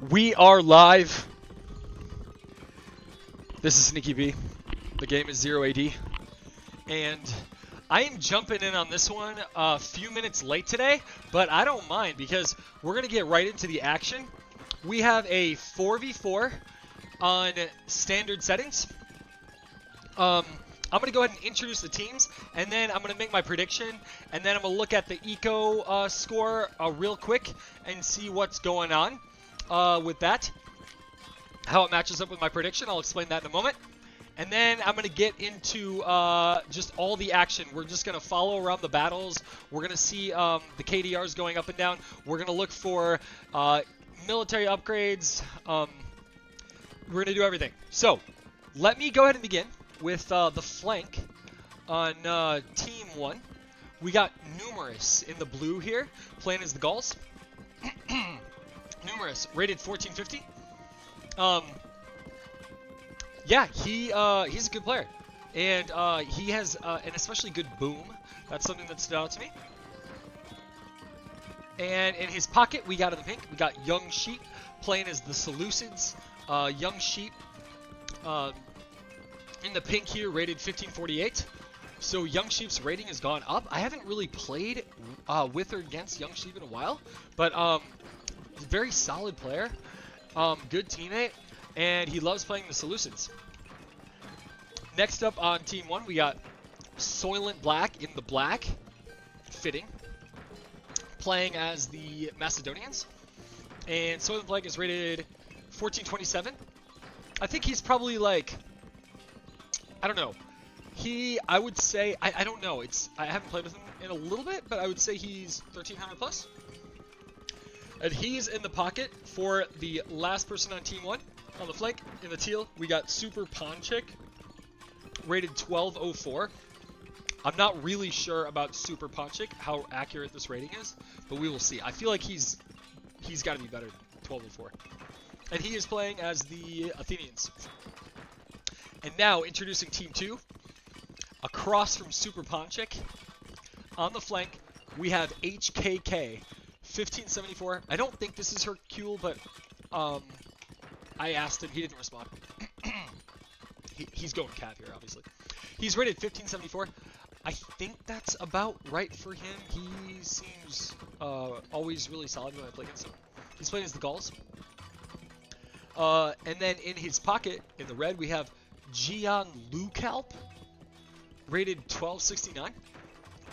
We are live. This is Sneaky B. The game is 0 AD. And I am jumping in on this one a few minutes late today, but I don't mind because we're going to get right into the action. We have a 4v4 on standard settings. I'm going to go ahead and introduce the teams, and then I'm going to make my prediction, and then I'm going to look at the eco score real quick and see what's going on with that, how it matches up with my prediction. I'll explain that in a moment. And then I'm going to get into just all the action. We're just going to follow around the battles. We're going to see the KDRs going up and down. We're going to look for military upgrades. We're going to do everything. So let me go ahead and begin with the flank on Team 1. We got Numerus in the blue here, playing as the Gauls. Numerus, rated 1450. Yeah, he's a good player, and he has an especially good boom. That's something that stood out to me. And in his pocket, we got in the pink, we got Young Sheep playing as the Seleucids. Young Sheep in the pink here, rated 1548. So Young Sheep's rating has gone up. I haven't really played with or against Young Sheep in a while, but very solid player, good teammate. And he loves playing the Seleucids. Next up on Team 1, we got Soylent Black in the black, fitting, playing as the Macedonians. And Soylent Black is rated 1427. I think he's probably like, I don't know. I would say, I don't know. I haven't played with him in a little bit, but I would say he's 1300 plus. And he's in the pocket for the last person on Team 1. On the flank, in the teal, we got superponchik, rated 1204. I'm not really sure about superponchik, how accurate this rating is, but we will see. I feel like he's got to be better than 1204. And he is playing as the Athenians. And now, introducing Team 2, across from superponchik, on the flank, we have HKK, 1574. I don't think this is Hercule, but I asked him, he didn't respond. He's going Cav here, obviously. He's rated 1574. I think that's about right for him. He seems always really solid when I play against him. He's playing as the Gauls. And then in his pocket, in the red, we have gianlucalp, rated 1269,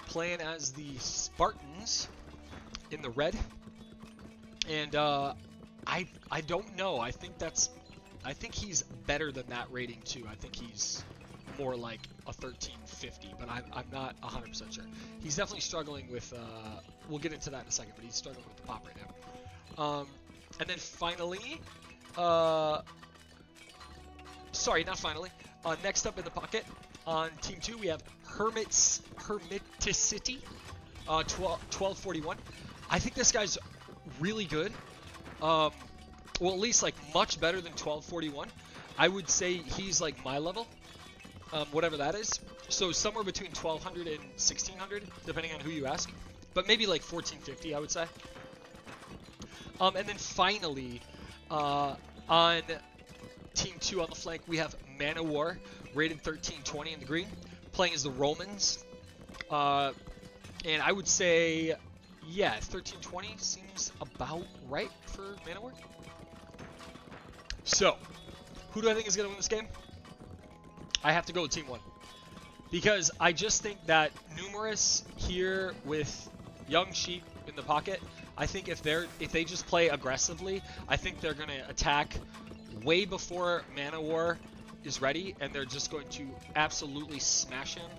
playing as the Spartans in the red. And I don't know. I think he's better than that rating too. I think he's more like a 1350, but I'm not 100% sure. He's definitely struggling with. We'll get into that in a second, but he's struggling with the pop right now. And then finally, sorry, not finally. Next up in the pocket on Team 2, we have hermitcity, 1241. I think this guy's really good. Well, at least like much better than 1241. I would say he's like my level, whatever that is. So somewhere between 1200 and 1600, depending on who you ask. But maybe like 1450, I would say. And then finally, on Team 2 on the flank, we have Manowar, rated 1320 in the green, playing as the Romans. And I would say, yeah, 1320 seems about right for Manowar. So, who do I think is going to win this game? I have to go with Team 1. Because I just think that Numerus here with Young Sheep in the pocket, I think if they just play aggressively, I think they're going to attack way before Manowar is ready, and they're just going to absolutely smash him.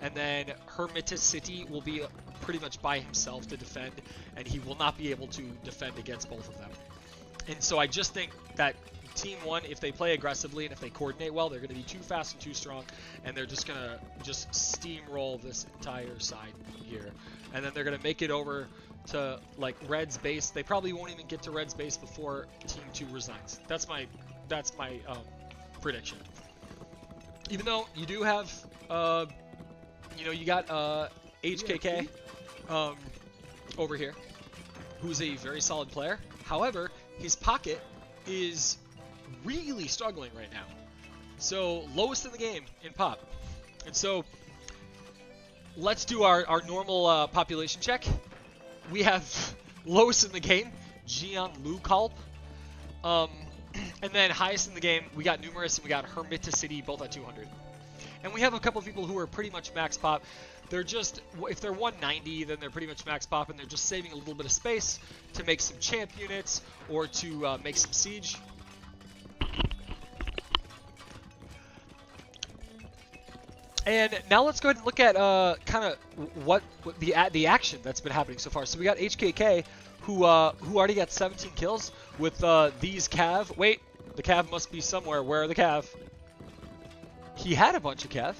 And then hermitcity will be pretty much by himself to defend, and he will not be able to defend against both of them. And so I just think that Team 1, if they play aggressively and if they coordinate well, they're going to be too fast and too strong, and they're just going to just steamroll this entire side here. And then they're going to make it over to like Red's base. They probably won't even get to Red's base before Team 2 resigns. That's my prediction. Even though you do have you got HKK over here, who's a very solid player. However, his pocket is really struggling right now. So lowest in the game in pop. And so let's do our normal population check. We have lowest in the game, gianlucalp. And then highest in the game, we got numerus and we got hermitcity, both at 200. And we have a couple of people who are pretty much max pop. They're just, if they're 190, then they're pretty much max pop, and they're just saving a little bit of space to make some champ units or to make some siege. And now let's go ahead and look at kind of what the action that's been happening so far. So we got HKK, who already got 17 kills with these cav. Wait, the cav must be somewhere. Where are the cav? He had a bunch of cav.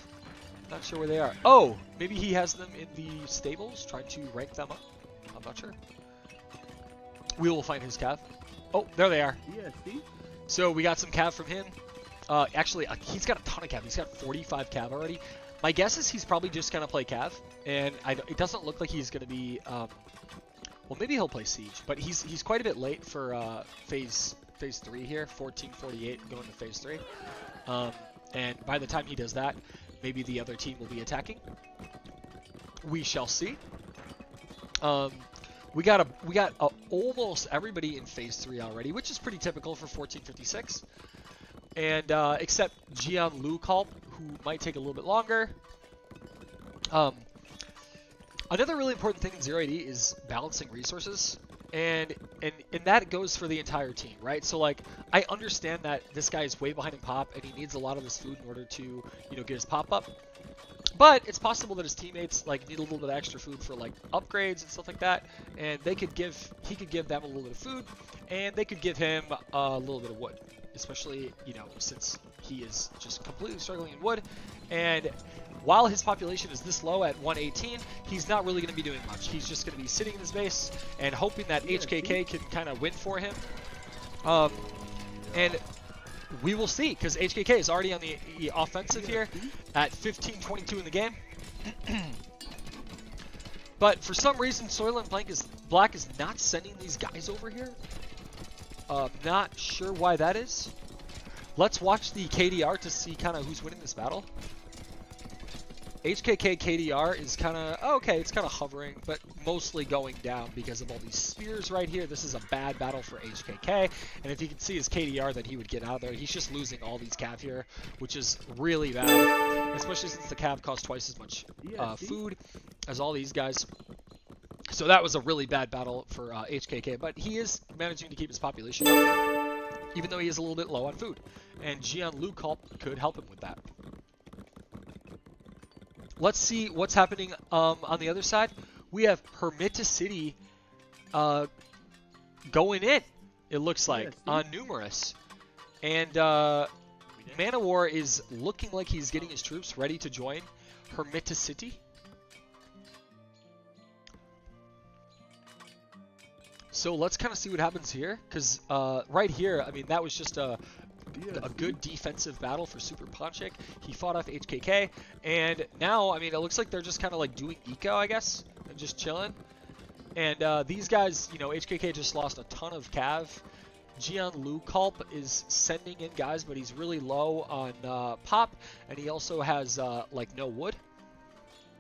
Not sure where they are. Oh, maybe he has them in the stables, trying to rank them up. I'm not sure. We will find his cav. Oh, there they are. Yeah, see? So we got some cav from him. Actually, he's got a ton of cav. He's got 45 cav already. My guess is he's probably just going to play cav. And it doesn't look like he's going to be... well, maybe he'll play siege. But he's quite a bit late for phase 3 here. 1448 going to phase 3. And by the time he does that, maybe the other team will be attacking. We shall see. We got almost everybody in phase 3 already, which is pretty typical for 1456. And except gianlucalp, who might take a little bit longer. Another really important thing in 0AD is balancing resources. And that goes for the entire team, right? So, like, I understand that this guy is way behind in pop, and he needs a lot of this food in order to, you know, get his pop up. But it's possible that his teammates, like, need a little bit of extra food for, like, upgrades and stuff like that. And he could give them a little bit of food, and they could give him a little bit of wood. Especially, you know, since he is just completely struggling in wood. And while his population is this low at 118, he's not really going to be doing much. He's just going to be sitting in his base and hoping that HKK can kind of win for him. And we will see, because HKK is already on the offensive here at 15-22 in the game. But for some reason, Soylent Black is not sending these guys over here. Not sure why that is. Let's watch the KDR to see kind of who's winning this battle. HKK KDR is kind of, okay, it's kind of hovering, but mostly going down because of all these spears right here. This is a bad battle for HKK, and if you can see his KDR, then he would get out of there. He's just losing all these cav here, which is really bad, especially since the cav costs twice as much food as all these guys. So that was a really bad battle for HKK, but he is managing to keep his population up, even though he is a little bit low on food. And gianlucalp could help him with that. Let's see what's happening on the other side. We have hermitcity going in, it looks like, on numerus. And manowar is looking like he's getting his troops ready to join hermitcity. So let's kind of see what happens here, because right here, I mean, that was just a good defensive battle for superponchik. He fought off HKK, and now, I mean, it looks like they're just kind of like doing eco, I guess, and just chilling. And these guys, you know, HKK just lost a ton of cav. gianlucalp is sending in guys, but he's really low on pop, and he also has like no wood.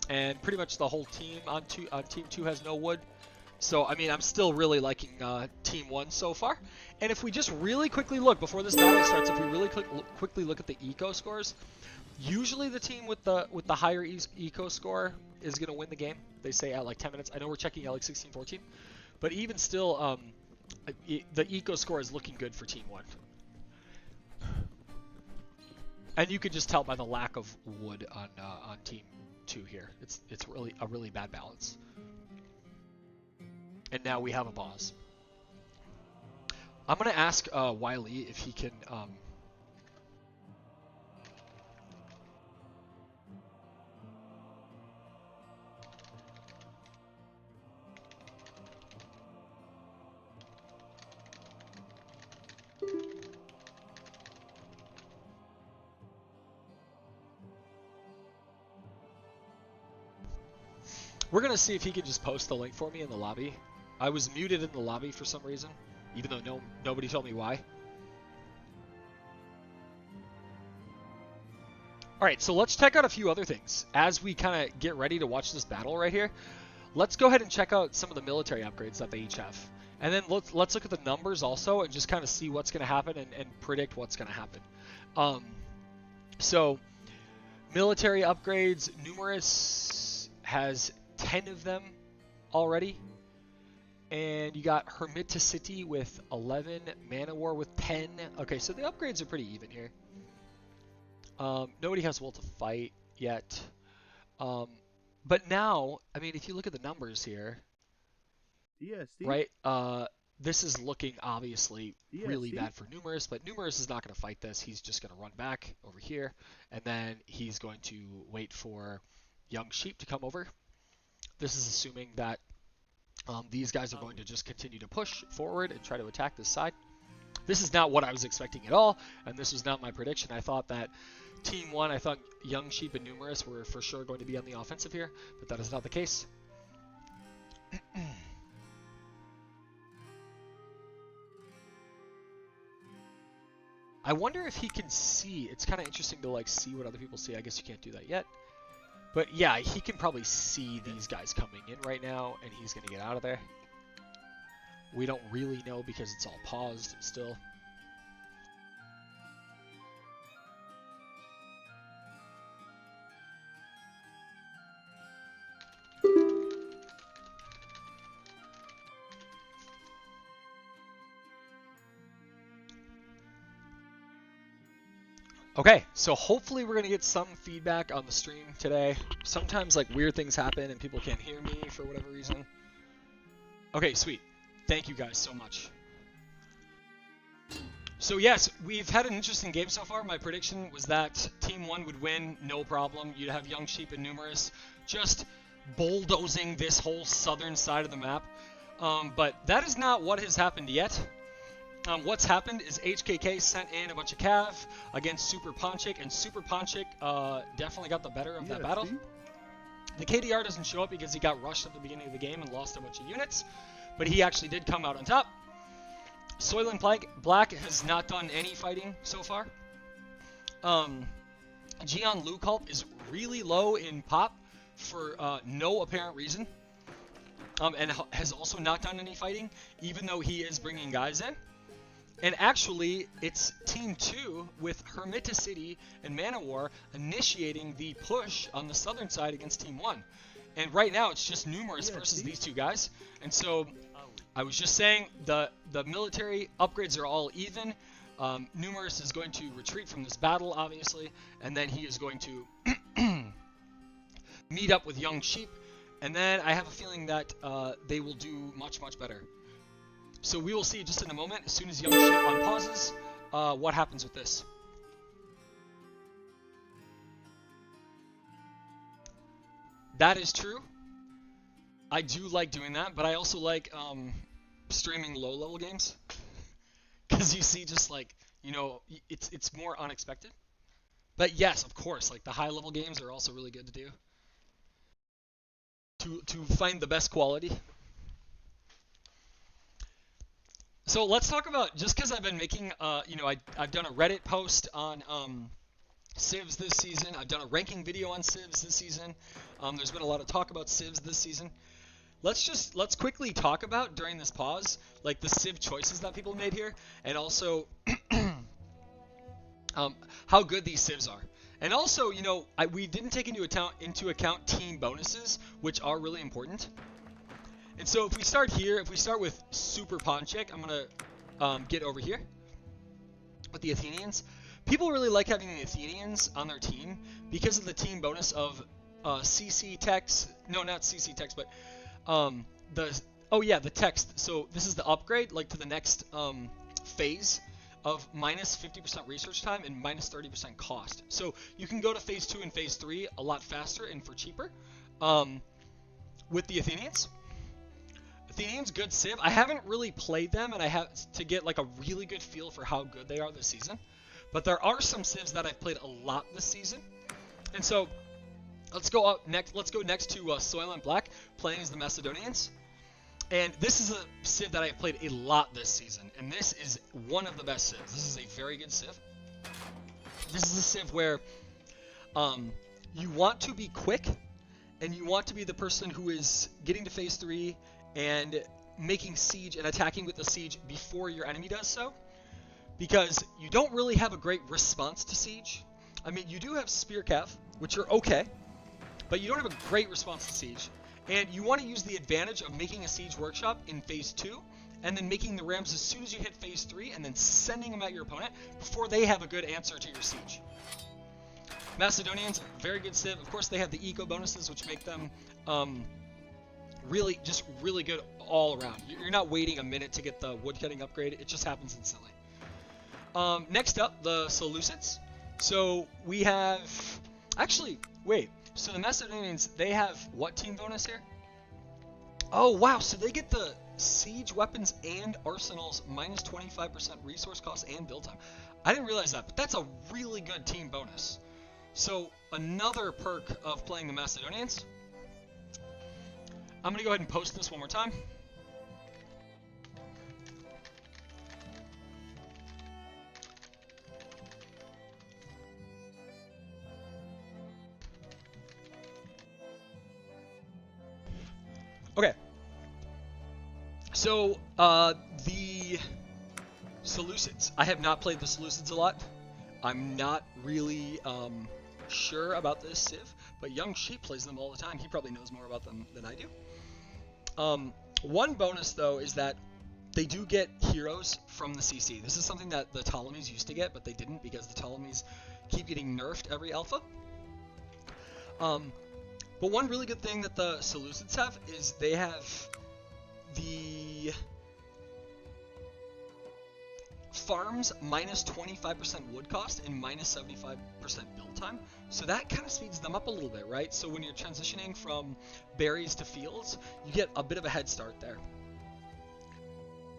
And pretty much the whole team on Team 2 has no wood. So, I mean, I'm still really liking Team 1 so far. And if we just really quickly look, before this battle starts, if we really quickly look at the eco scores, usually the team with the higher eco score is going to win the game. They say at like 10 minutes. I know we're checking at like 16-14. But even still, the eco score is looking good for Team 1. And you can just tell by the lack of wood on Team 2 here. It's really a really bad balance. And now we have a pause. I'm going to ask Wiley if he can... We're going to see if he can just post the link for me in the lobby. I was muted in the lobby for some reason, even though nobody told me why. Alright, so let's check out a few other things. As we kind of get ready to watch this battle right here, let's go ahead and check out some of the military upgrades that they each have. And then let's look at the numbers also and just kind of see what's going to happen and predict what's going to happen. So, military upgrades, numerus has 10 of them already. And you got hermitcity with 11, manowar with 10. Okay, so the upgrades are pretty even here. Nobody has will to fight yet. But now, I mean, if you look at the numbers here, right? This is looking obviously really bad for numerus, but numerus is not going to fight this. He's just going to run back over here, and then he's going to wait for young sheep to come over. This is assuming that these guys are going to just continue to push forward and try to attack this side. This is not what I was expecting at all, and this was not my prediction. I thought that Team 1, I thought Young Sheep and Numerous were for sure going to be on the offensive here, but that is not the case. I wonder if he can see. It's kind of interesting to like see what other people see. I guess you can't do that yet. But yeah, he can probably see these guys coming in right now, and he's going to get out of there. We don't really know because it's all paused still. Okay, so hopefully we're going to get some feedback on the stream today. Sometimes like weird things happen and people can't hear me for whatever reason. Okay, sweet. Thank you guys so much. So yes, we've had an interesting game so far. My prediction was that Team 1 would win, no problem. You'd have Young Sheep and Numerous just bulldozing this whole southern side of the map. But that is not what has happened yet. What's happened is HKK sent in a bunch of cav against superponchik, and superponchik definitely got the better of that battle. The KDR doesn't show up because he got rushed at the beginning of the game and lost a bunch of units, but he actually did come out on top. Soylent Black has not done any fighting so far. Gianlucalp is really low in pop for no apparent reason, and has also not done any fighting, even though he is bringing guys in. And actually, it's Team 2 with hermitcity and manowar initiating the push on the southern side against Team 1. And right now, it's just Numerous versus these two guys. And so, I was just saying, the military upgrades are all even. Numerous is going to retreat from this battle, obviously. And then he is going to meet up with Young Sheep. And then I have a feeling that they will do much, much better. So we will see just in a moment, as soon as Young Sheep unpauses, what happens with this. That is true. I do like doing that, but I also like streaming low-level games. Because you see just like, you know, it's more unexpected. But yes, of course, like the high-level games are also really good to do. To find the best quality. So let's talk about, just because I've been making, you know, I've done a Reddit post on civs this season. I've done a ranking video on civs this season. There's been a lot of talk about civs this season. Let's quickly talk about, during this pause, like the civ choices that people made here, and also how good these civs are. And also, you know, we didn't take into account team bonuses, which are really important. And so if we start here, if we start with superponchik, I'm going to get over here with the Athenians. People really like having the Athenians on their team because of the team bonus of CC text. No, not CC text, but the text. So this is the upgrade, like to the next phase of minus 50% research time and minus 30% cost. So you can go to phase 2 and phase 3 a lot faster and for cheaper with the Athenians. Athenians, good civ. I haven't really played them, and I have to get like a really good feel for how good they are this season. But there are some civs that I've played a lot this season. And so let's go up next. Let's go next to Soylent Black playing as the Macedonians. And this is a civ that I've played a lot this season, and this is one of the best civs. This is a very good civ. This is a civ where you want to be quick, and you want to be the person who is getting to phase 3 and making siege and attacking with the siege before your enemy does so, because you don't really have a great response to siege. I mean, you do have spear cav, which are okay, but you don't have a great response to siege. And you want to use the advantage of making a siege workshop in phase 2, and then making the rams as soon as you hit phase 3, and then sending them at your opponent before they have a good answer to your siege. Macedonians, very good civ. Of course, they have the eco bonuses, which make them really good all around. You're not waiting a minute to get the woodcutting upgrade. It just happens instantly. Next up, the Seleucids. So we have... Actually, wait. So the Macedonians, they have what team bonus here? Oh, wow. So they get the siege weapons and arsenals minus 25% resource cost and build time. I didn't realize that, but that's a really good team bonus. So another perk of playing the Macedonians. I'm going to go ahead and post this one more time. Okay. So, the Seleucids. I have not played the Seleucids a lot. I'm not really sure about this civ, but Young Sheep plays them all the time. He probably knows more about them than I do. One bonus, though, is that they do get heroes from the CC. This is something that the Ptolemies used to get, but they didn't because the Ptolemies keep getting nerfed every alpha. But one really good thing that the Seleucids have is they have the farms minus 25% wood cost and minus 75% build time. So that kind of speeds them up a little bit, right? So when you're transitioning from berries to fields, you get a bit of a head start there.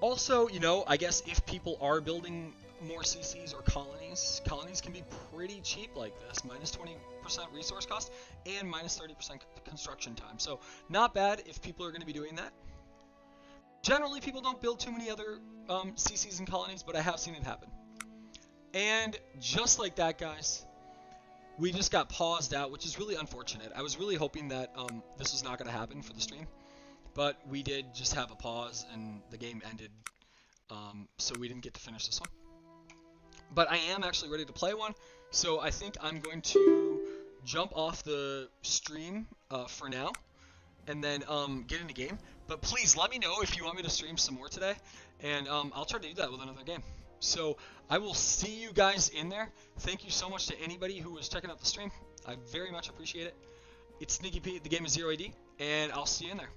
Also, you know, I guess if people are building more CCs or colonies can be pretty cheap like this, minus 20% resource cost and minus 30% construction time. So not bad if people are going to be doing that. Generally, people don't build too many other CCs and colonies, but I have seen it happen. And just like that, guys, we just got paused out, which is really unfortunate. I was really hoping that this was not going to happen for the stream, but we did just have a pause and the game ended, so we didn't get to finish this one. But I am actually ready to play one, so I think I'm going to jump off the stream for now, and then get into game. But please let me know if you want me to stream some more today, and I'll try to do that with another game. So I will see you guys in there. Thank you so much to anybody who was checking out the stream. I very much appreciate it. It's Sneaky Pete, the game is 0AD, and I'll see you in there.